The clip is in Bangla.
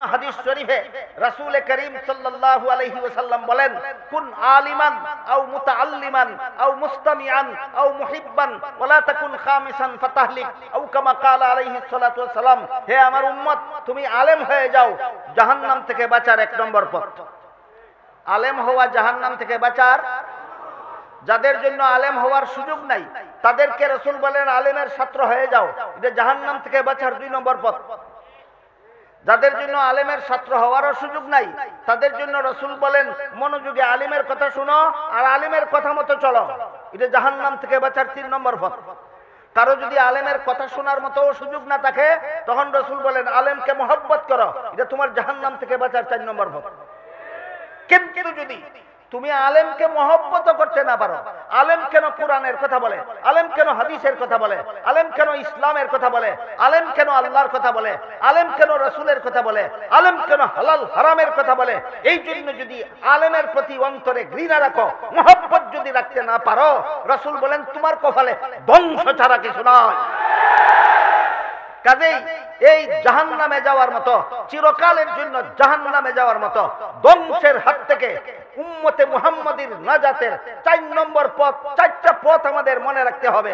হাদিস শরীফে রাসূল করিম সাল্লাল্লাহু আলাইহি ওয়াসাল্লাম বলেন, কুন আলিমান আও মুতাআল্লিমান আও মুস্তামিআন আও মুহিব্বান ওয়ালা তাকুন খামিসান ফাতাহলিক আও কামা ক্বালা আলাইহিস সালাতু ওয়াসসালাম। হে আমার উম্মত, তুমি আলেম হয়ে যাও, জাহান্নাম থেকে বাঁচার এক নম্বর পথ। আলেম হওয়া জাহান্নাম থেকে বাঁচার। যাদের জন্য আলেম হওয়ার সুযোগ নাই তাদেরকে রাসূল বলেন আলেমের ছাত্র হয়ে যাও, এটা জাহান্নাম থেকে বাঁচার 2 নম্বর পথ। যাদের জন্য আলেমের ছাত্র হওয়ারও সুযোগ নাই তাদের জন্য রাসূল বলেন মনোযোগে আলিমের কথা শুনো আর আলিমের কথা মতো চলো, এটা জাহান্নাম থেকে বাঁচার 3 নম্বর পথ। কারো যদি আলেমের কথা শোনার মতো সুযোগ না থাকে তখন রাসূল বলেন আলেমকে মহব্বত করো, এটা তোমার জাহান্নাম থেকে বাঁচার 4 নম্বর পথ। কিন্তু যদি তুমি আলেমকে মহব্বত করতে না পারো, আলেম কেন কোরআনের কথা বলে, আলেম কেন হাদিসের কথা বলে, আলেম কেন ইসলামের কথা বলে, আলেম কেন আল্লাহর কথা বলে, আলেম কেন রাসূলের কথা বলে, আলেম কেন হালাল হারামের কথা বলে, এই জন্য যদি আলেমের প্রতি অন্তরে ঘৃণা রাখো, মহব্বত যদি রাখতে না পারো, রাসূল বলেন তোমার কপালে ধ্বংস ছাড়া কিছু নয়। কাজেই এই জাহান্নামে যাওয়ার মতো, চিরকালের জন্য জাহান্নামে যাওয়ার মতো ধ্বংসের হাত থেকে উম্মতে মুহাম্মাদীর নাজাতের 4 নম্বর পথ, 4টা পথ আমাদের মনে রাখতে হবে।